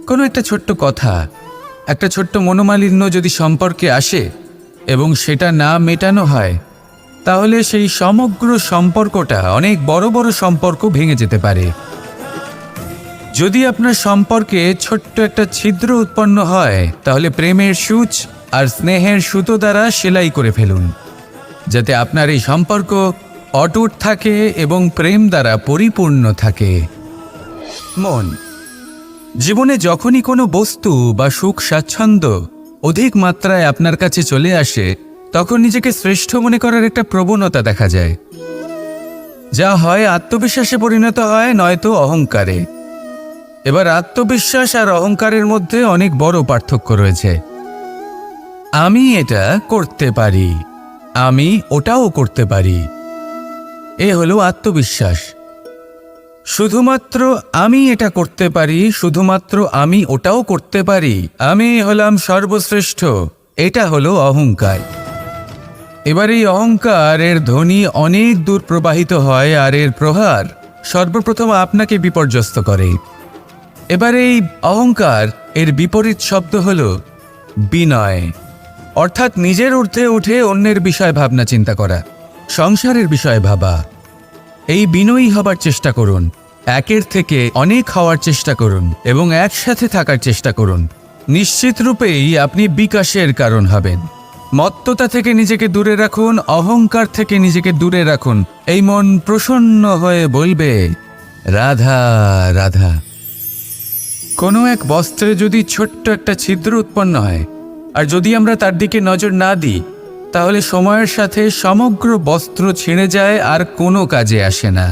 কোনো একটা ছোট্ট কথা, একটা ছোট্ট মনোমালিন্য যদি সম্পর্কে আসে এবং সেটা না মেটানো হয়, তাহলে সেই সমগ্র সম্পর্কটা অনেক বড় বড় সম্পর্ক ভেঙে যেতে পারে। যদি আপনার সম্পর্কে ছোট্ট একটা ছিদ্র উৎপন্ন হয়, তাহলে প্রেমের সূচ আর স্নেহের সুতো দ্বারা সেলাই করে ফেলুন, যাতে আপনার এই সম্পর্ক অটুট থাকে এবং প্রেম দ্বারা পরিপূর্ণ থাকে। মন। জীবনে যখনই কোনো বস্তু বা সুখ স্বাচ্ছন্দ্য অধিক মাত্রায় আপনার কাছে চলে আসে, তখন নিজেকে শ্রেষ্ঠ মনে করার একটা প্রবণতা দেখা যায়, যা হয় আত্মবিশ্বাসে পরিণত হয়, নয়তো অহংকারে। এবার আত্মবিশ্বাস আর অহংকারের মধ্যে অনেক বড় পার্থক্য রয়েছে। আমি এটা করতে পারি, আমি ওটাও করতে পারি, এ হলো আত্মবিশ্বাস। শুধুমাত্র আমি এটা করতে পারি, শুধুমাত্র আমি ওটাও করতে পারি, আমি হলাম সর্বশ্রেষ্ঠ, এটা হলো অহংকার। এবার এই অহংকার এর ধ্বনি অনেক দূর প্রবাহিত হয় আর এর প্রহার সর্বপ্রথম আপনাকে বিপর্যস্ত করে। এবার এই অহংকার এর বিপরীত শব্দ হল বিনয়, অর্থাৎ নিজের ঊর্ধ্বে উঠে অন্যের বিষয় ভাবনা চিন্তা করা, সংসারের বিষয় ভাবা। এই বিনয়ী হবার চেষ্টা করুন, একের থেকে অনেক হওয়ার চেষ্টা করুন এবং একসাথে থাকার চেষ্টা করুন। নিশ্চিত রূপেই আপনি বিকাশের কারণ হবেন। মত্ততা থেকে নিজেকে দূরে রাখুন, অহংকার থেকে নিজেকে দূরে রাখুন। এই মন প্রসন্ন হয়ে বলবে, রাধা রাধা। কোনো এক বস্ত্রে যদি ছোট্ট একটা ছিদ্র উৎপন্ন হয়, আর যদি আমরা তার দিকে নজর না দিই, তাহলে সময়ের সাথে সমগ্র বস্ত্র ছিঁড়ে যায় আর কোনো কাজে আসে না।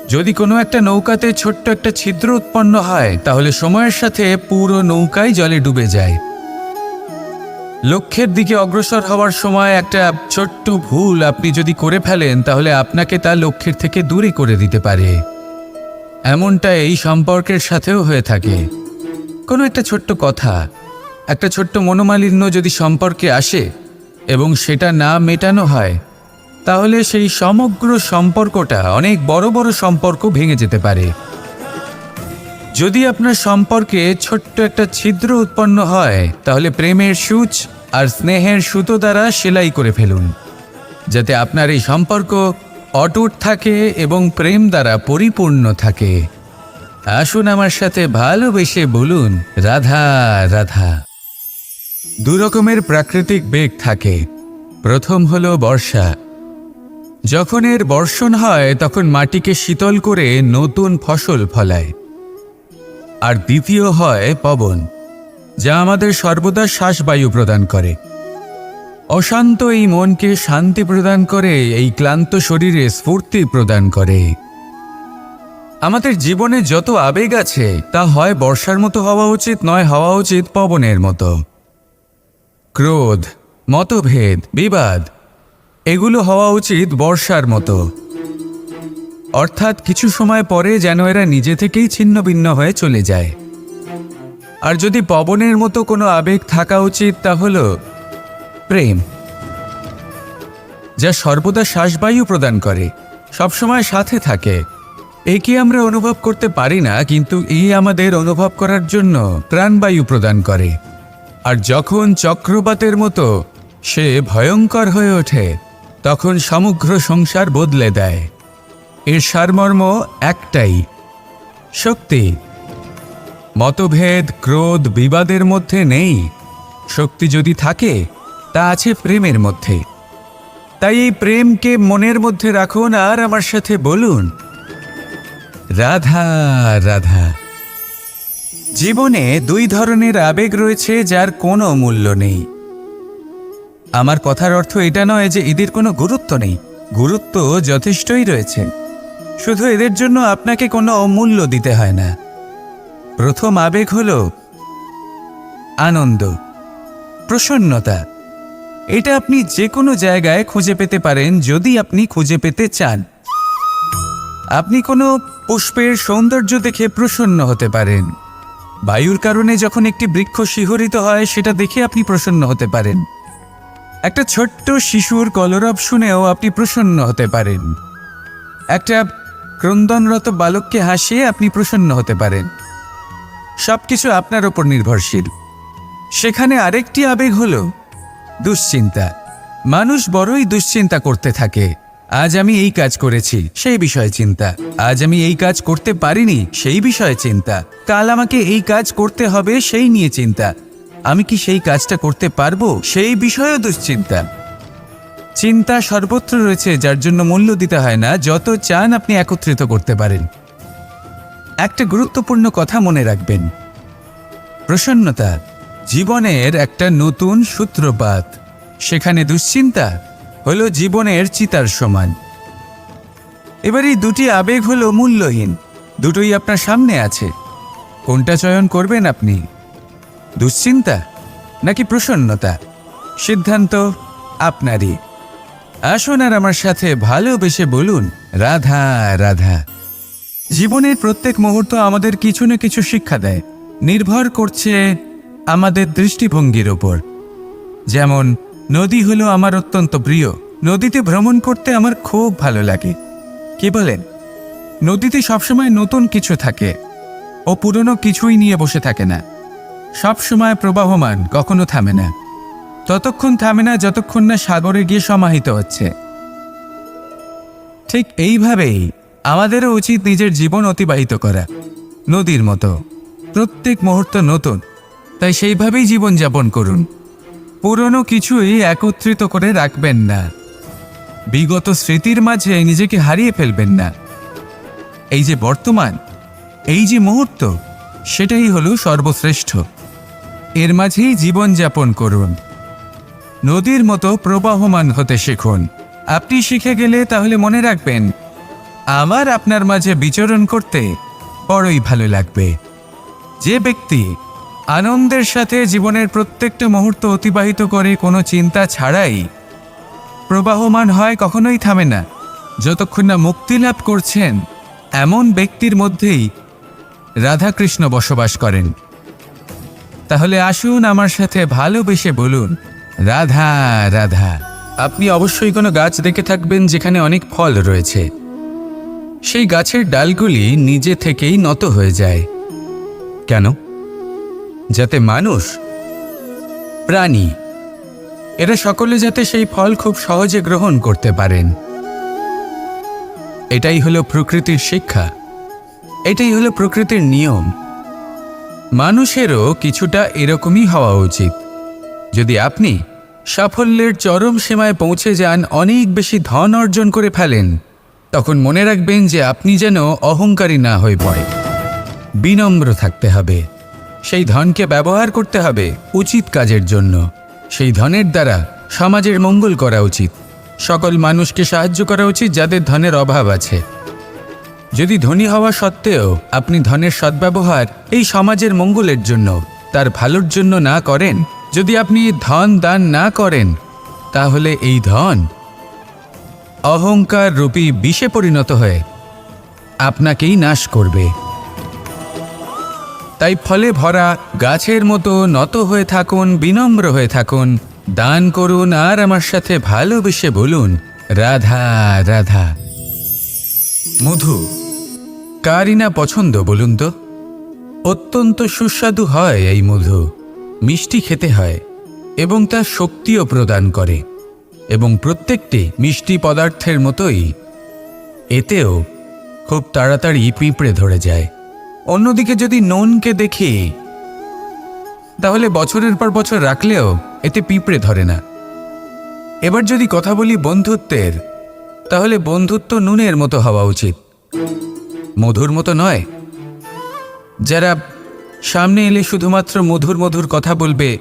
যদি কোনো একটা নৌকাতে ছোট্ট একটা ছিদ্র উৎপন্ন হয়, তাহলে সময়ের সাথে পুরো নৌকাই জলে ডুবে যায়। লক্ষ্যের দিকে অগ্রসর হওয়ার সময় একটা ছোট্ট ভুল আপনি যদি করে ফেলেন, তাহলে আপনাকে তা লক্ষ্যের থেকে দূরে করে দিতে পারে। এমনটা এই সম্পর্কের সাথেও হয়ে থাকে। কোনো একটা ছোট্ট কথা, একটা ছোট্ট মনোমালিন্য যদি সম্পর্কে আসে এবং সেটা না মেটানো হয়, তাহলে সেই সমগ্র সম্পর্কটা অনেক বড় বড় সম্পর্ক ভেঙে যেতে পারে। যদি আপনার সম্পর্কে ছোট্ট একটা ছিদ্র উৎপন্ন হয়, তাহলে প্রেমের সূচ আর স্নেহের সুতো দ্বারা সেলাই করে ফেলুন, যাতে আপনার এই সম্পর্ক অটুট থাকে এবং প্রেম দ্বারা পরিপূর্ণ থাকে। আসুন আমার সাথে ভালোবেসে বলুন, রাধা রাধা। দু রকমের প্রাকৃতিক বেগ থাকে। প্রথম হলো বর্ষা। যখন এর বর্ষণ হয়, তখন মাটিকে শীতল করে নতুন ফসল ফলায়। আর দ্বিতীয় হয় পবন, যা আমাদের সর্বদা শ্বাসবায়ু প্রদান করে। অশান্ত এই মনকে শান্তি প্রদান করে, এই ক্লান্ত শরীরে স্ফূর্তি প্রদান করে। আমাদের জীবনে যত আবেগ আছে, তা হয় বর্ষার মতো হওয়া উচিত, নয় হওয়া উচিত পবনের মতো। ক্রোধ, মতভেদ, বিবাদ, এগুলো হওয়া উচিত বর্ষার মতো। অর্থাৎ কিছু সময় পরে যেন এরা নিজে থেকেই ছিন্ন ভিন্ন হয়ে চলে যায়। আর যদি পবনের মতো কোনো আবেগ থাকা উচিত, তা হলো প্রেম, যা সর্বদা শ্বাসবায়ু প্রদান করে, সবসময় সাথে থাকে। একে আমরা অনুভব করতে পারি না, কিন্তু এই আমাদের অনুভব করার জন্য প্রাণবায়ু প্রদান করে। আর যখন চক্রবাতের মতো সে ভয়ঙ্কর হয়ে ওঠে, তখন সমগ্র সংসার বদলে দেয়। এর সারমর্ম একটাই, শক্তি। মতভেদ, ক্রোধ, বিবাদের মধ্যে নেই। শক্তি যদি থাকে, তা আছে প্রেমের মধ্যে। তাই এই প্রেমকে মনের মধ্যে রাখুন আর আমার সাথে বলুন, রাধা রাধা। জীবনে দুই ধরনের আবেগ রয়েছে, যার কোনো মূল্য নেই। আমার কথার অর্থ এটা নয় যে এদের কোনো গুরুত্ব নেই। গুরুত্ব যথেষ্টই রয়েছে, শুধু এদের জন্য আপনাকে কোনো অমূল্য দিতে হয় না। প্রথম আবেগ হলো আনন্দ, প্রসন্নতা। এটা আপনি যে কোনো জায়গায় খুঁজে পেতে পারেন, যদি আপনি খুঁজে পেতে চান। আপনি কোনো পুষ্পের সৌন্দর্য দেখে প্রসন্ন হতে পারেন। বায়ুর কারণে যখন একটি বৃক্ষ শিহরিত হয়, সেটা দেখে আপনি প্রসন্ন হতে পারেন। একটা ছোট্ট শিশুর কলরব শুনেও আপনি প্রসন্ন হতে পারেন। একটা ক্রন্দনরত বালককে হাসিয়ে আপনি প্রসন্ন হতে পারেন। সবকিছু আপনার ওপর নির্ভরশীল। সেখানে আরেকটি আবেগ হলো দুশ্চিন্তা। মানুষ বড়ই দুশ্চিন্তা করতে থাকে। আজ আমি এই কাজ করেছি, সেই বিষয়ে চিন্তা। আজ আমি এই কাজ করতে পারিনি, সেই বিষয়ে চিন্তা। কাল আমাকে এই কাজ করতে হবে, সেই নিয়ে চিন্তা। আমি কি সেই কাজটা করতে পারবো, সেই বিষয়েও দুশ্চিন্তা। চিন্তা সর্বত্র রয়েছে, যার জন্য মূল্য দিতে হয় না। যত চান আপনি একত্রিত করতে পারেন। একটা গুরুত্বপূর্ণ কথা মনে রাখবেন, প্রসন্নতা জীবনের একটা নতুন সূত্রপাত। সেখানে দুশ্চিন্তা হলো জীবনের চিতার সমান। এবার এই দুটি আবেগ হলো মূল্যহীন, দুটোই আপনার সামনে আছে। কোনটা চয়ন করবেন আপনি, দুশ্চিন্তা নাকি প্রসন্নতা? সিদ্ধান্ত আপনারই। আসুন আর আমার সাথে ভালোবেসে বলুন, রাধা রাধা। জীবনের প্রত্যেক মুহূর্ত আমাদের কিছু না কিছু শিক্ষা দেয়, নির্ভর করছে আমাদের দৃষ্টিভঙ্গির ওপর। যেমন নদী হলো আমার অত্যন্ত প্রিয়। নদীতে ভ্রমণ করতে আমার খুব ভালো লাগে। কি বলেন? নদীতে সবসময় নতুন কিছু থাকে, ও পুরনো কিছুই নিয়ে বসে থাকে না। সবসময় প্রবাহমান, কখনো থামে না। ততক্ষণ থামে না যতক্ষণ না সাগরে গিয়ে সমাহিত হচ্ছে। ঠিক এইভাবেই আমাদেরও উচিত নিজের জীবন অতিবাহিত করা, নদীর মতো। প্রত্যেক মুহূর্ত নতুন, তাই সেইভাবেই জীবনযাপন করুন। পুরনো কিছুই একত্রিত করে রাখবেন না। বিগত স্মৃতির মাঝে নিজেকে হারিয়ে ফেলবেন না। এই যে বর্তমান, এই যে মুহূর্ত, সেটাই হলো সর্বশ্রেষ্ঠ। এর মাঝেই জীবনযাপন করুন। নদীর মতো প্রবাহমান হতে শিখুন। আপনি শিখে গেলে তাহলে মনে রাখবেন, আমার আপনার মাঝে বিচরণ করতে বড়ই ভালো লাগবে। যে ব্যক্তি আনন্দের সাথে জীবনের প্রত্যেকটা মুহূর্ত অতিবাহিত করে, কোনো চিন্তা ছাড়াই প্রবাহমান হয়, কখনোই থামে না, যতক্ষণ না মুক্তি লাভ করছেন, এমন ব্যক্তির মধ্যেই রাধাকৃষ্ণ বসবাস করেন। তাহলে আসুন আমার সাথে ভালোবেসে বলুন, রাধা রাধা। আপনি অবশ্যই কোনো গাছ দেখে থাকবেন যেখানে অনেক ফল রয়েছে। সেই গাছের ডালগুলি নিজে থেকেই নত হয়ে যায়। কেন? যাতে মানুষ, প্রাণী, এরা সকলে যাতে সেই ফল খুব সহজে গ্রহণ করতে পারেন। এটাই হলো প্রকৃতির শিক্ষা, এটাই হলো প্রকৃতির নিয়ম। মানুষেরও কিছুটা এরকমই হওয়া উচিত। যদি আপনি সাফল্যের চরম সীমায় পৌঁছে যান, অনেক বেশি ধন অর্জন করে ফেলেন, তখন মনে রাখবেন যে আপনি যেন অহংকারী না হয়ে পড়ে। বিনম্র থাকতে হবে। সেই ধনকে ব্যবহার করতে হবে উচিত কাজের জন্য। সেই ধনের দ্বারা সমাজের মঙ্গল করা উচিত। সকল মানুষকে সাহায্য করা উচিত যাদের ধনের অভাব আছে। যদি ধনী হওয়া সত্ত্বেও আপনি ধনের সদ্ব্যবহার এই সমাজের মঙ্গলের জন্য, তার ভালোর জন্য না করেন, যদি আপনি ধন দান না করেন, তাহলে এই ধন অহংকার রূপী বিষে পরিণত হয়ে আপনাকেই নাশ করবে। তাই ফলে ভরা গাছের মতো নত হয়ে থাকুন, বিনম্র হয়ে থাকুন, দান করুন, আর আমার সাথে ভালোবেসে বলুন, রাধা রাধা। মধু কারই না পছন্দ বলুন তো? অত্যন্ত সুস্বাদু হয় এই মধু। মিষ্টি খেতে হয় এবং তা শক্তিও প্রদান করে। এবং প্রত্যেকটি মিষ্টি পদার্থের মতোই এতেও খুব তাড়াতাড়ি পিঁপড়ে ধরে যায়। অন্যদিকে যদি নুনকে দেখি, তাহলে বছরের পর বছর রাখলেও এতে পিঁপড়ে ধরে না। এবার যদি কথা বলি বন্ধুত্বের, তাহলে বন্ধুত্ব নুনের মতো হওয়া উচিত, মধুর মতো নয়। যারা সামনে এলে শুধুমাত্র মধুর মধুর কথা বলবে,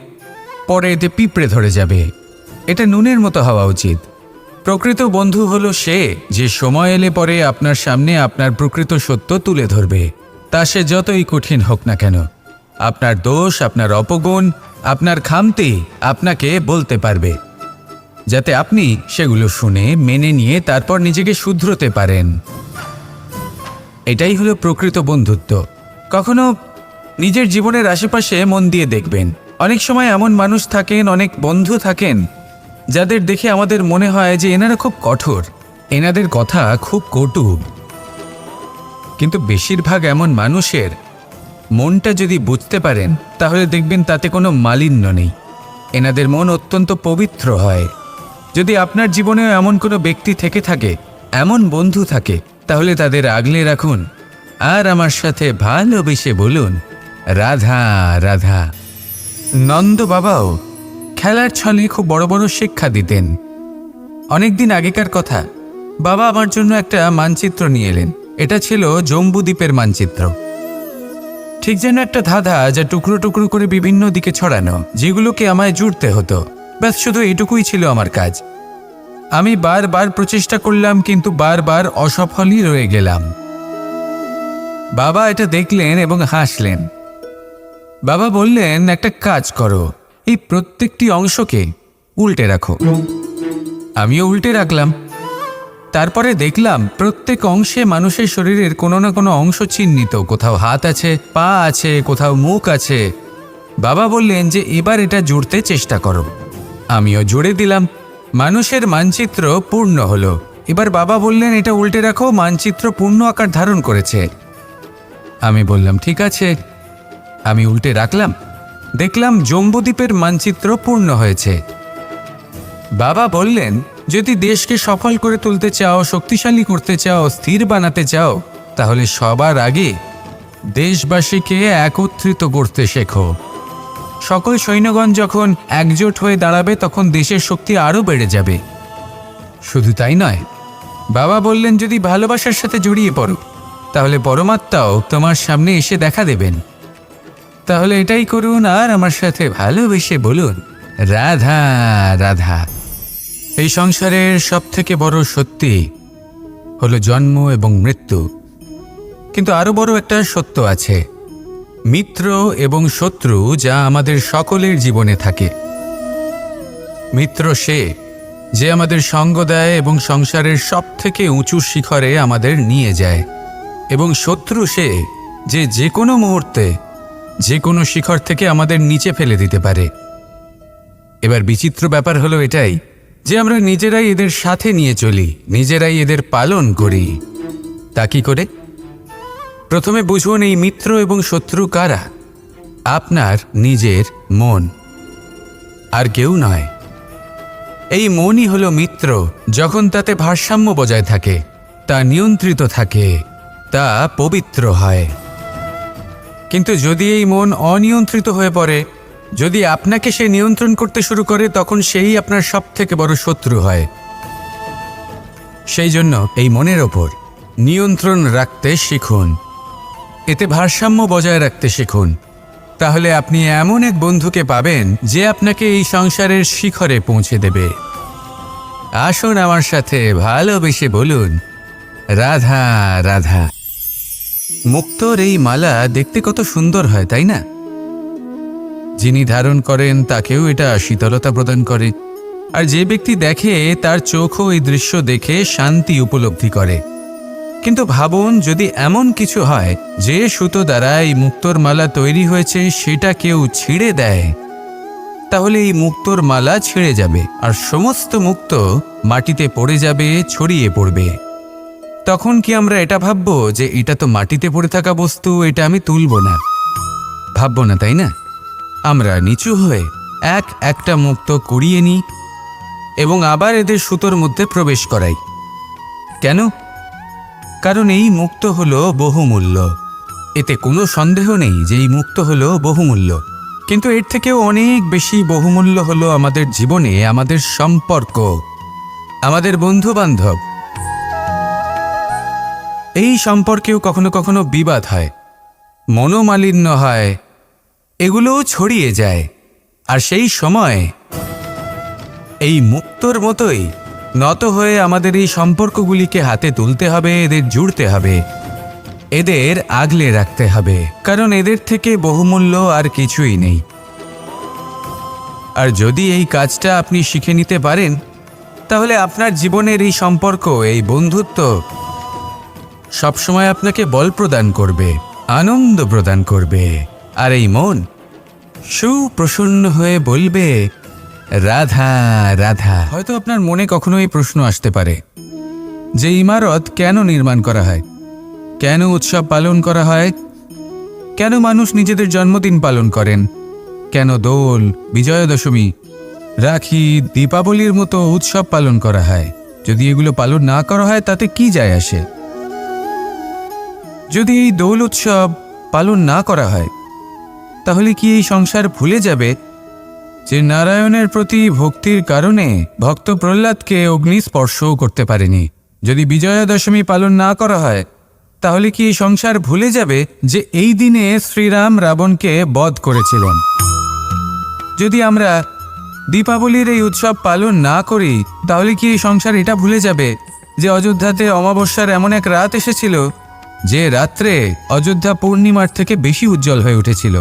পরে এতে পিঁপড়ে ধরে যাবে। এটা নুনের মতো হওয়া উচিত। প্রকৃত বন্ধু হলো সে যে সময় এলে পরে আপনার সামনে আপনার প্রকৃত সত্য তুলে ধরবে, তা সে যতই কঠিন হোক না কেন। আপনার দোষ, আপনার অপগুণ, আপনার খামতি আপনাকে বলতে পারবে, যাতে আপনি সেগুলো শুনে মেনে নিয়ে তারপর নিজেকে শুধরোতে পারেন। এটাই হলো প্রকৃত বন্ধুত্ব। কখনো নিজের জীবনের আশেপাশে মন দিয়ে দেখবেন, অনেক সময় এমন মানুষ থাকেন, অনেক বন্ধু থাকেন, যাদের দেখে আমাদের মনে হয় যে এনারা খুব কঠোর, এনাদের কথা খুব কটু। কিন্তু বেশিরভাগ এমন মানুষের মনটা যদি বুঝতে পারেন তাহলে দেখবেন তাতে কোনো মালিন্য নেই। এনাদের মন অত্যন্ত পবিত্র হয়। যদি আপনার জীবনেও এমন কোনো ব্যক্তি থেকে থাকে, এমন বন্ধু থাকে, তাহলে তাদের আগলে রাখুন আর আমার সাথে ভালোবেসে বলুন, রাধা রাধা। নন্দ বাবাও খেলার ছলে খুব বড় বড় শিক্ষা দিতেন। অনেকদিন আগেকার কথা, বাবা আমার জন্য একটা মানচিত্র নিয়ে এলেন। এটা ছিল জম্বুদ্বীপের মানচিত্র। ঠিক যেন একটা ধাঁধা, যা টুকরো টুকরো করে বিভিন্ন দিকে ছড়ানো, যেগুলোকে আমায় জুড়তে হতো। ব্যাস শুধু এটুকুই ছিল আমার কাজ। আমি বারবার প্রচেষ্টা করলাম, কিন্তু বারবার অসফলই রয়ে গেলাম। বাবা এটা দেখলেন এবং হাসলেন। বাবা বললেন, একটা কাজ করো, এই প্রত্যেকটি অংশকে উল্টে রাখো। আমিও উল্টে রাখলাম। তারপরে দেখলাম প্রত্যেক অংশে মানুষের শরীরের কোনো না কোনো অংশ চিহ্নিত। কোথাও হাত আছে, পা আছে, কোথাও মুখ আছে। বাবা বললেন যে এবার এটা জুড়তে চেষ্টা করো। আমিও জুড়ে দিলাম। মানুষের মানচিত্র পূর্ণ হলো। এবার বাবা বললেন, এটা উল্টে রাখো, মানচিত্র পূর্ণ আকার ধারণ করেছে। আমি বললাম, ঠিক আছে। আমি উল্টে রাখলাম। দেখলাম জম্বুদ্বীপের মানচিত্র পূর্ণ হয়েছে। বাবা বললেন, যদি দেশকে সফল করে তুলতে চাও, শক্তিশালী করতে চাও, স্থির বানাতে চাও, তাহলে সবার আগে দেশবাসীকে একত্রিত করতে শেখো। সকল সৈন্যগণ যখন একজোট হয়ে দাঁড়াবে, তখন দেশের শক্তি আরও বেড়ে যাবে। শুধু তাই নয়, বাবা বললেন, যদি ভালোবাসার সাথে জড়িয়ে পড়ো, তাহলে পরমাত্মাও তোমার সামনে এসে দেখা দেবেন। তাহলে এটাই করুন আর আমার সাথে ভালোবেসে বলুন, রাধা রাধা। এই সংসারের সবথেকে বড় সত্যি হলো জন্ম এবং মৃত্যু। কিন্তু আরো বড় একটা সত্য আছে, মিত্র এবং শত্রু, যা আমাদের সকলের জীবনে থাকে। মিত্র সে যে আমাদের সঙ্গ দেয় এবং সংসারের সবথেকে উঁচু শিখরে আমাদের নিয়ে যায়, এবং শত্রু সে যে যে কোনো মুহূর্তে যে কোনো শিখর থেকে আমাদের নিচে ফেলে দিতে পারে। এবার বিচিত্র ব্যাপার হলো এটাই যে আমরা নিজেরাই এদের সাথে নিয়ে চলি, নিজেরাই এদের পালন করি। তা কি করে? প্রথমে বুঝুন, এই মিত্র এবং শত্রু কারা? আপনার নিজের মন, আর কেউ নয়। এই মনই হলো মিত্র। যখন তাতে ভারসাম্য বজায় থাকে, তা নিয়ন্ত্রিত থাকে, তা পবিত্র হয়। কিন্তু যদি এই মন অনিয়ন্ত্রিত হয়ে পড়ে, যদি আপনাকে সে নিয়ন্ত্রণ করতে শুরু করে, তখন সেই আপনার সবথেকে বড় শত্রু হয়। সেই জন্য এই মনের ওপর নিয়ন্ত্রণ রাখতে শিখুন, এতে ভারসাম্য বজায় রাখতে শিখুন। তাহলে আপনি এমন এক বন্ধুকে পাবেন যে আপনাকে এই সংসারের শিখরে পৌঁছে দেবে। আসুন আমার সাথে ভালোবেসে বলুন, রাধা রাধা। মুক্তোর এই মালা দেখতে কত সুন্দর হয়, তাই না? যিনি ধারণ করেন তাকেও এটা শীতলতা প্রদান করে, আর যে ব্যক্তি দেখে তার চোখও এই দৃশ্য দেখে শান্তি উপলব্ধি করে। কিন্তু ভাবুন, যদি এমন কিছু হয় যে সুতো দ্বারা এই মুক্তোর মালা তৈরি হয়েছে সেটা কেউ ছিঁড়ে দেয়, তাহলে এই মুক্তোর মালা ছিঁড়ে যাবে আর সমস্ত মুক্তো মাটিতে পড়ে যাবে, ছড়িয়ে পড়বে। তখন কি আমরা এটা ভাববো যে এটা তো মাটিতে পড়ে থাকা বস্তু, এটা আমি তুলব না? ভাববো না, তাই না? আমরা নিচু হয়ে একটা মুক্তো কুড়িয়ে নিই এবং আবার এদের সুতোর মধ্যে প্রবেশ করাই। কেন? কারণ এই মুক্তো হলো বহুমূল্য। এতে কোনো সন্দেহ নেই যে এই মুক্তো হলো বহুমূল্য। কিন্তু এর থেকেও অনেক বেশি বহুমূল্য হলো আমাদের জীবনে আমাদের সম্পর্ক, আমাদের বন্ধু বান্ধব। এই সম্পর্কেও কখনো কখনো বিবাদ হয়, মনোমালিন্য হয়, এগুলোও ছড়িয়ে যায়। আর সেই সময় এই মুক্তোর মতোই নত হয়ে আমাদের এই সম্পর্কগুলিকে হাতে তুলতে হবে, এদের জুড়তে হবে, এদের আগলে রাখতে হবে, কারণ এদের থেকে বহুমূল্য আর কিছুই নেই। আর যদি এই কাজটা আপনি শিখে নিতে পারেন, তাহলে আপনার জীবনের এই সম্পর্ক, এই বন্ধুত্ব সবসময় আপনাকে বল প্রদান করবে, আনন্দ প্রদান করবে। আর এই মন সুপ্রসন্ন হয়ে বলবে, রাধা রাধা। হয়তো আপনার মনে কখনো এই প্রশ্ন আসতে পারে যে ইমারত কেন নির্মাণ করা হয়, কেন উৎসব পালন করা হয়, কেন মানুষ নিজেদের জন্মদিন পালন করেন, কেন দোল, বিজয়া দশমী, রাখি, দীপাবলির মতো উৎসব পালন করা হয়? যদি এগুলো পালন না করা হয় তাতে কি যায় আসে? যদি এই দোল উৎসব পালন না করা হয় তাহলে কি এই সংসার ভুলে যাবে যে নারায়ণের প্রতি ভক্তির কারণে ভক্ত প্রহ্লাদকে অগ্নি স্পর্শও করতে পারেনি? যদি বিজয়া দশমী পালন না করা হয় তাহলে কি এই সংসার ভুলে যাবে যে এই দিনে শ্রীরাম রাবণকে বধ করেছিলেন? যদি আমরা দীপাবলির এই উৎসব পালন না করি তাহলে কি এই সংসার এটা ভুলে যাবে যে অযোধ্যাতে অমাবস্যার এমন এক রাত এসেছিল যে রাত্রে অযোধ্যা পূর্ণিমার থেকে বেশি উজ্জ্বল হয়ে উঠেছিল?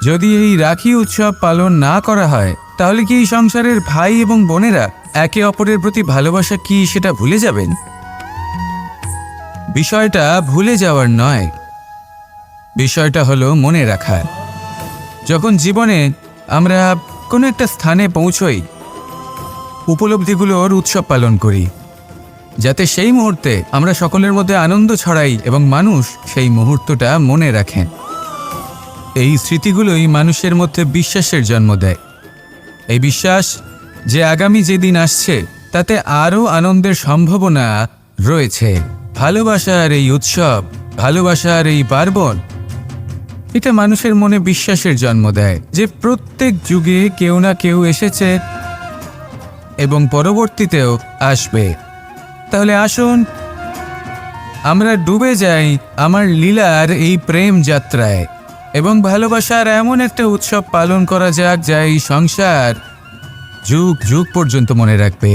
যদি এই রাখি উৎসব পালন না করা হয় তাহলে কি এই সংসারের ভাই এবং বোনেরা একে অপরের প্রতি ভালোবাসা কি সেটা ভুলে যাবেন? বিষয়টা ভুলে যাওয়ার নয়, বিষয়টা হলো মনে রাখার। যখন জীবনে আমরা কোনো একটা স্থানে পৌঁছই, উপলব্ধিগুলোর উৎসব পালন করি, যাতে সেই মুহূর্তে আমরা সকলের মধ্যে আনন্দ ছড়াই এবং মানুষ সেই মুহূর্তটা মনে রাখেন। এই স্মৃতিগুলোই মানুষের মধ্যে বিশ্বাসের জন্ম দেয়। এই বিশ্বাস যে আগামী যেদিন আসছে তাতে আরও আনন্দের সম্ভাবনা রয়েছে। ভালোবাসার এই উৎসব, ভালোবাসার এই পার্বণ, এটা মানুষের মনে বিশ্বাসের জন্ম দেয় যে প্রত্যেক যুগে কেউ না কেউ এসেছে এবং পরবর্তীতেও আসবে। তাহলে আসুন আমরা ডুবে যাই আমার লীলার এই প্রেম যাত্রায় এবং ভালোবাসার এমন একটা উৎসব পালন করা যাক যা এই সংসার যুগ যুগ পর্যন্ত মনে রাখবে।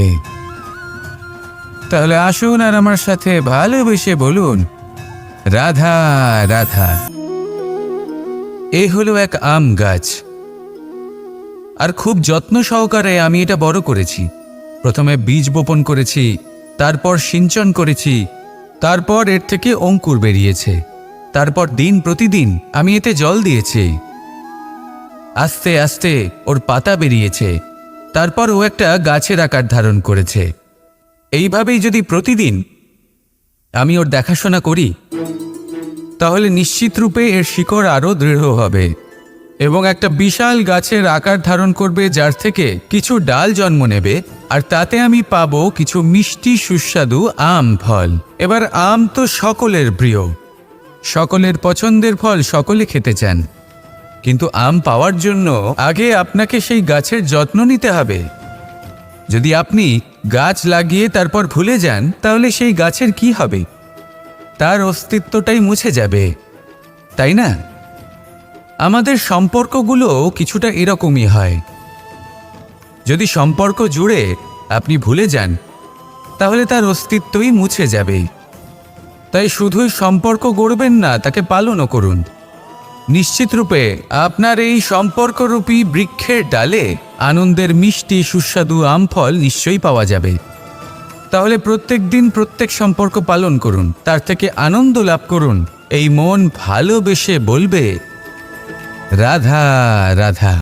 তাহলে আসুন আর আমার সাথে ভালোবেসে বলুন, রাধা রাধা। এ হলো এক আম গাছ, আর খুব যত্ন সহকারে আমি এটা বড় করেছি। প্রথমে বীজ বপন করেছি, তারপর সিঞ্চন করেছি, তারপর এর থেকে অঙ্কুর বেরিয়েছে, তারপর দিন প্রতিদিন আমি এতে জল দিয়েছি। আস্তে আস্তে ওর পাতা বেরিয়েছে, তারপর ও একটা গাছের আকার ধারণ করেছে। এইভাবেই যদি প্রতিদিন আমি ওর দেখাশোনা করি তাহলে নিশ্চিত রূপে এর শিকড় আরও দৃঢ় হবে এবং একটা বিশাল গাছের আকার ধারণ করবে, যার থেকে কিছু ডাল জন্ম নেবে, আর তাতে আমি পাবো কিছু মিষ্টি সুস্বাদু আম ফল। এবার আম তো সকলের প্রিয়, সকলের পছন্দের ফল, সকলে খেতে চান, কিন্তু আম পাওয়ার জন্য আগে আপনাকে সেই গাছের যত্ন নিতে হবে। যদি আপনি গাছ লাগিয়ে তারপর ভুলে যান তাহলে সেই গাছের কি হবে? তার অস্তিত্বটাই মুছে যাবে, তাই না? আমাদের সম্পর্কগুলো কিছুটা এরকমই হয়। যদি সম্পর্ক জুড়ে আপনি ভুলে যান তাহলে তার অস্তিত্বই মুছে যাবে। তাই শুধুই সম্পর্ক গড়বেন না, তাকে পালনও করুন। নিশ্চিত রূপে আপনার এই সম্পর্করূপী বৃক্ষের ডালে আনন্দের মিষ্টি সুস্বাদু আম ফল নিশ্চয়ই পাওয়া যাবে। তাহলে প্রত্যেক দিন প্রত্যেক সম্পর্ক পালন করুন, তার থেকে আনন্দ লাভ করুন। এই মন ভালোবেসে বলবে, রাধা রাধা।